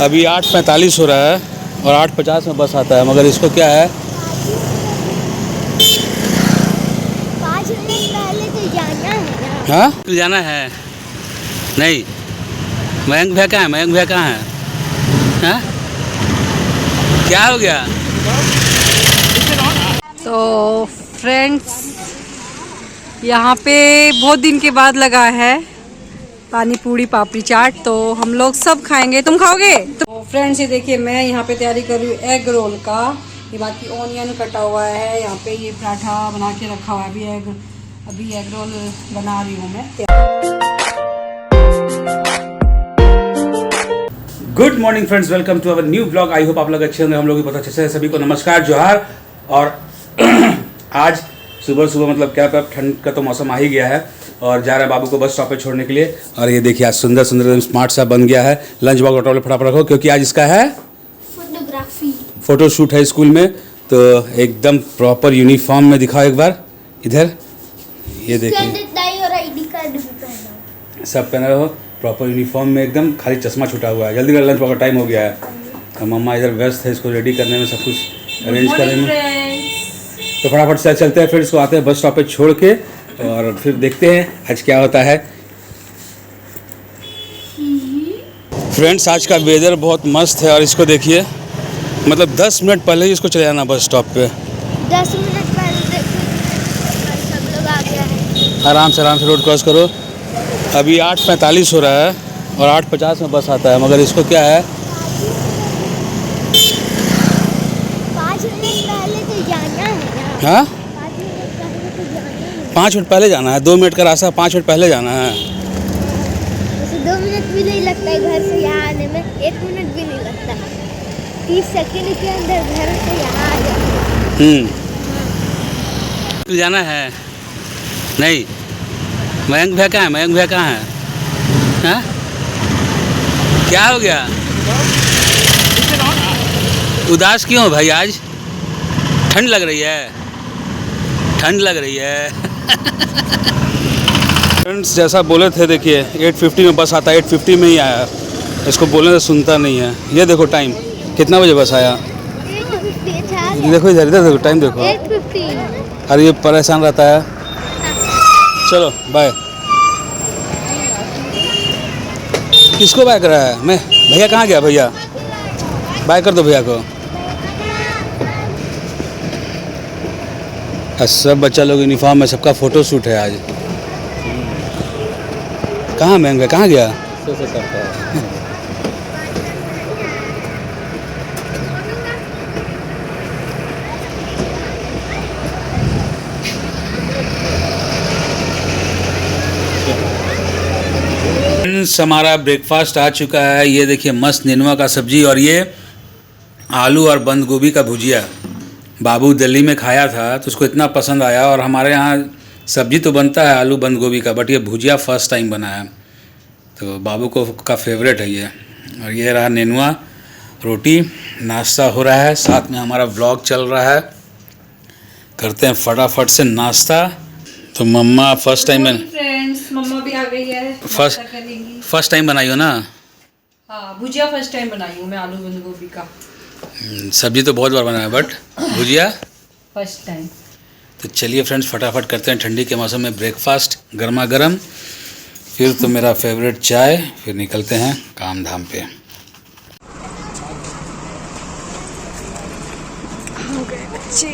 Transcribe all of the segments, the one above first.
अभी 8:45 हो रहा है और 8:50 में बस आता है, मगर इसको क्या है 5 मिनट पहले तो जाना है ना। हाँ जाना है नहीं। मयंक भैया कहाँ है? मयंक भैया कहाँ है? हाँ क्या हो गया? तो फ्रेंड्स यहाँ पे बहुत दिन के बाद लगा है पानी पूरी पापड़ी चाट, तो हम लोग सब खाएंगे। तुम खाओगे? तो फ्रेंड्स ये देखिए मैं यहाँ पे तैयारी कर रही हूँ एग रोल का। ये बाकी ऑनियन कटा हुआ है, यहाँ पे ये पराठा बना के रखा हुआ है। अभी एग रोल बना रही हूँ मैं। Good morning friends, welcome to our new blog. I hope आप लोग अच्छे होंगे, हम लोग भी बहुत अच्छे से। सभी को नमस्कार, जोहार। और आज सुबह सुबह मतलब क्या ठंड का तो मौसम आ ही गया है और जा रहे हैं बाबू को बस स्टॉप पे छोड़ने के लिए। और ये देखिए आज सुंदर सुंदर स्मार्ट सा बन गया है। लंच बॉक्स ऑटो फटाफट रखो क्योंकि आज इसका है फोटो शूट है स्कूल में। तो एकदम प्रॉपर यूनिफॉर्म में दिखाओ एक बार इधर। ये देखिए सब पहना रहो प्रॉपर यूनिफॉर्म में एकदम, खाली चश्मा छूटा हुआ है। जल्दी कर, लंच बॉक्स का टाइम हो गया है। तो मम्मा इधर व्यस्त है इसको रेडी करने में, सब कुछ अरेंज करने में। तो फटाफट से चलते हैं, फिर इसको आते हैं बस स्टॉप पे छोड़ के और फिर देखते हैं आज क्या होता है। फ्रेंड्स आज का वेदर बहुत मस्त है और इसको देखिए, मतलब 10 मिनट पहले ही इसको चले जाना बस स्टॉप पे। 10 मिनट पहले सब लोग आ गया है। आराम से रोड क्रॉस करो। अभी 8:45 हो रहा है और 8:50 में बस आता है, मगर इसको क्या है 5 मिनट पहले तो जाना है ना। हाँ 5 मिनट पहले तो जाना है। 5 मिनट पहले जाना है। 2 मिनट का रास्ता, 5 मिनट पहले जाना है। वैसे 2 मिनट भी नहीं लगता है घर से यहाँ आने में, 1 मिनट भी नहीं लगता। 30 सेकंड के अंदर घर से यहाँ आ जाए। जाना है नहीं। मयंक भैया कहाँ है? मयंक भैया कहाँ है? हाँ क्या हो गया? उदास क्यों हो भाई? आज ठंड लग रही है, ठंड लग रही है। फ्रेंड्स जैसा बोले थे, देखिए 8:50 में बस आता है। 8:50 में ही आया। इसको बोलने से सुनता नहीं है। ये देखो टाइम कितना बजे बस आया। 8:50 देखो इधर देखो टाइम देखो। 8:50। अरे ये परेशान रहता है। चलो बाय। किसको बाय कर रहा है? मैं भैया कहाँ गया? भैया बाय कर दो भैया को। सब बच्चा लोग यूनिफॉर्म में, सबका फोटो शूट है आज। कहाँ महंगा कहाँ गया? हमारा ब्रेकफास्ट आ चुका है। ये देखिए मस्त नेनुआ का सब्जी और ये आलू और बंद गोभी का भुजिया। बाबू दिल्ली में खाया था तो उसको इतना पसंद आया। और हमारे यहाँ सब्जी तो बनता है आलू बंद गोभी का, बट ये भुजिया फर्स्ट टाइम बना है, तो बाबू को का फेवरेट है ये। और ये रहा नेनुआ, रोटी, नाश्ता हो रहा है, साथ में हमारा व्लॉग चल रहा है। करते हैं फटाफट से नाश्ता। तो मम्मा फर्स्ट टाइम फ्रेंड्स मम्मा भी आ गई है। फर्स्ट टाइम बनाई हो ना? हाँ भुजिया फर्स्ट टाइम बनाई हूँ मैं, आलू बंद गोभी का। सब्जी तो बहुत बार बनाया बट भुजिया फर्स्ट टाइम। तो चलिए फ्रेंड्स फटाफट करते हैं ठंडी के मौसम में ब्रेकफास्ट गर्मा गर्म, फिर तो मेरा फेवरेट चाय, फिर निकलते हैं काम धाम पे। हो गए बच्चे।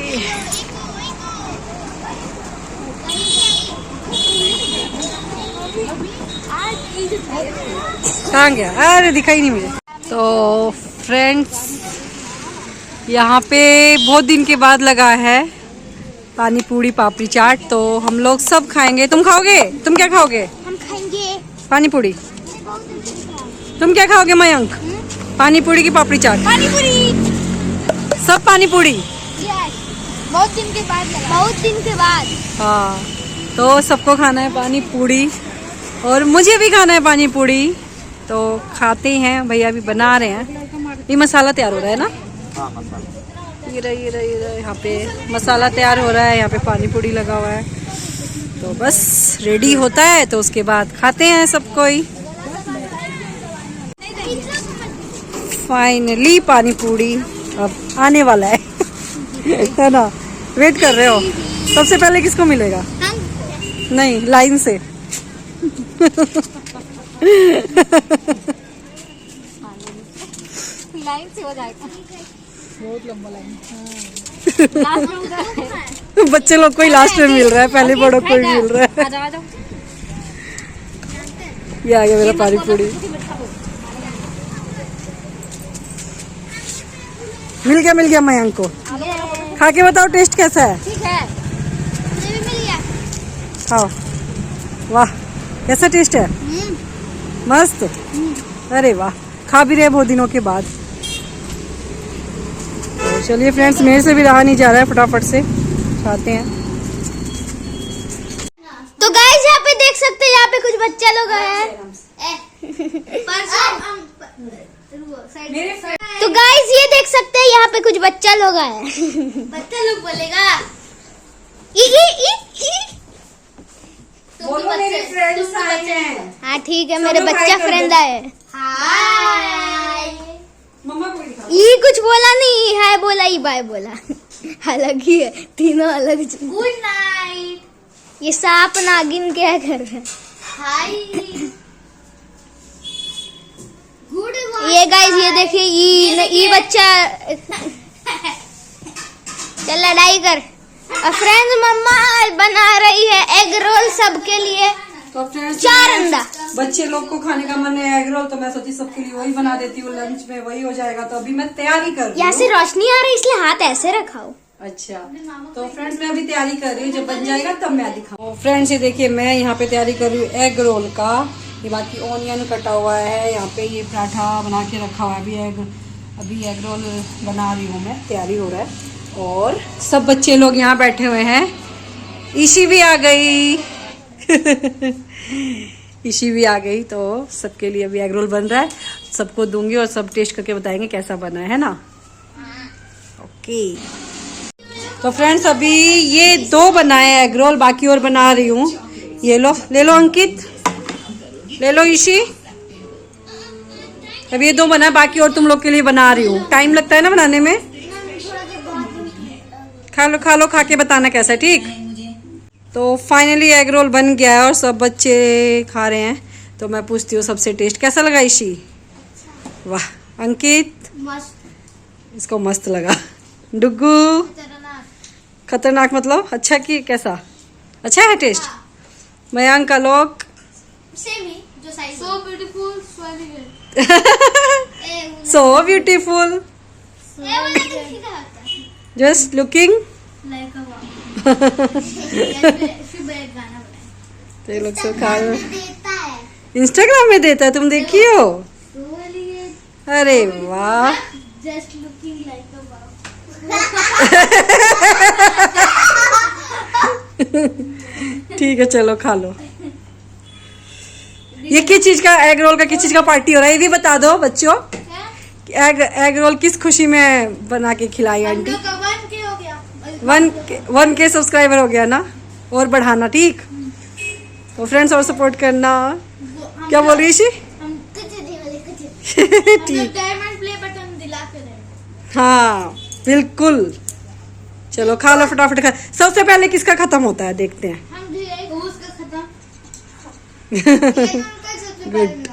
कहाँ गया? अरे दिखाई नहीं मुझे। तो फ्रेंड्स यहाँ पे बहुत दिन के बाद लगा है पानी पूरी पापड़ी चाट, तो हम लोग सब खाएंगे। तुम खाओगे? तुम क्या खाओगे? हम खाएंगे पानी पूरी। तुम क्या खाओगे मयंक? पानी पूरी की पापड़ी चाट? पानी पूरी। सब पानी पूरी। बहुत दिन के बाद बहुत दिन के बाद। हाँ तो सबको खाना है पानी पूरी और मुझे भी खाना है पानी पूरी। तो खाते हैं, भैया भी बना रहे हैं। ये मसाला तैयार हो रहा है ना? हाँ मसाला। ये रहा यहाँ पे मसाला तैयार हो रहा है, यहाँ पे पानी पूरी लगा हुआ है। तो बस रेडी होता है तो उसके बाद खाते हैं सब कोई। फाइनली पानी पूरी अब आने वाला है है ना? वेट कर रहे हो? सबसे पहले किसको मिलेगा? नहीं, लाइन से लाइन से हो जाएगा। बहुत लंबा लाइन। बच्चे लोग को ही लास्ट में मिल रहा है, पहले बड़ों को ही मिल रहा है। ये आ गया मेरा पानी पूरी। मिल गया मयंक को। खा के बताओ टेस्ट कैसा है। ठीक है, मुझे भी मिल गया। खाओ। वाह, कैसा टेस्ट है? मस्त। अरे वाह, खा भी रहे बहुत दिनों के बाद। तो चलिए फ्रेंड्स, मेरे से भी रहा नहीं जा रहा है, फटाफट से खाते हैं। तो गाइस यहाँ पे देख सकते हैं, यहाँ पे कुछ बच्चा लोग हैं। तो गाइस ये देख सकते हैं, यहाँ पे कुछ बच्चा लोग हैं। बच्चा लोग बोलेगा बोलो मेरे फ्रेंड्स आए हैं। हाँ ठीक है, मेरे बच्चा फ्रेंड आए। मम्मा को दिखाओ। ये कुछ बोला नहीं है, बोला ही बाय बोला। अलग ही है, तीनों अलग। Good night. ये सांप नागिन क्या कर रहे हैं? हाय। गुड। ये गाइस ये देखिए, ये बच्चा चल लड़ाई कर। और फ्रेंड्स मम्मा बना रही है एग रोल सबके लिए। तो फ्रेंड्स 4 अंडा। बच्चे लोग को खाने का मन है एग रोल, तो मैं सोची सबके लिए वही बना देती हूँ, लंच में वही हो जाएगा। तो अभी मैं तैयारी कर रही यहाँ हूँ। से रोशनी आ रही है, इसलिए हाथ ऐसे रखाओ। अच्छा, तो फ्रेंड्स मैं अभी तैयारी कर रही हूँ, जब बन जाएगा तब मैं दिखाऊँ। फ्रेंड्स ये देखिए, मैं यहाँ पे तैयारी कर रही हूँ एग रोल का। ये बाकी ऑनियन कटा हुआ है, यहाँ पे ये पराठा बना के रखा हुआ है। अभी एग रोल बना रही हूँ मैं, तैयारी हो रहा है। और सब बच्चे लोग यहाँ बैठे हुए हैं। ईशी भी आ गई ईशी भी आ गई। तो सबके लिए अभी एग रोल बन रहा है, सबको दूंगी और सब टेस्ट करके बताएंगे कैसा बना है ना? ओके। तो फ्रेंड्स अभी ये 2 बनाए एग रोल, बाकी और बना रही हूँ। ये लो, ले लो अंकित, ले लो ईशी। अभी ये 2 बना, बाकी और तुम लोग के लिए बना रही हूँ। टाइम लगता है ना बनाने में। खा लो, खा के बताना कैसा है, ठीक? तो फाइनली एग रोल बन गया है और सब बच्चे खा रहे हैं। तो मैं पूछती हूँ सबसे, टेस्ट कैसा लगा ईशी? वाह। अंकित? मस्त। इसको मस्त लगा। डुग्गू? खतरनाक मतलब अच्छा कि कैसा? अच्छा है टेस्ट? मयंक का लोग? सेम ही जो size. So beautiful, so beautiful, just looking. तो ये लोग सब खा रहे हैं। इंस्टाग्राम में देता है, तुम देखी हो? अरे वाह। जस्ट लुकिंग लाइक अ ठीक है, चलो खा लो। ये किस चीज का एग रोल का, किस चीज का पार्टी हो रहा है ये भी बता दो बच्चों। एग रोल किस खुशी में बना के खिलाई आंटी? 1K सब्सक्राइबर हो गया ना, और बढ़ाना, ठीक? तो फ्रेंड्स और सपोर्ट करना। क्या बोल रही थी? ठीक, डायमंड प्ले बटन दिला के दे। हाँ बिल्कुल। चलो खा लो फटाफट खा। सबसे पहले किसका खत्म होता है देखते हैं। हम उसका खत्म। गुड।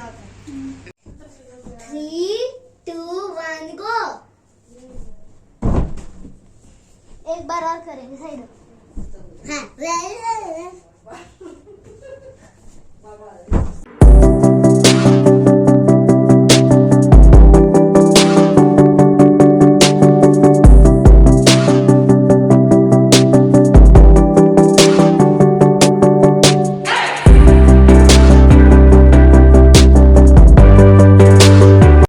3, 2, 1 गो। एक बार और करेंगे, सही। हाँ।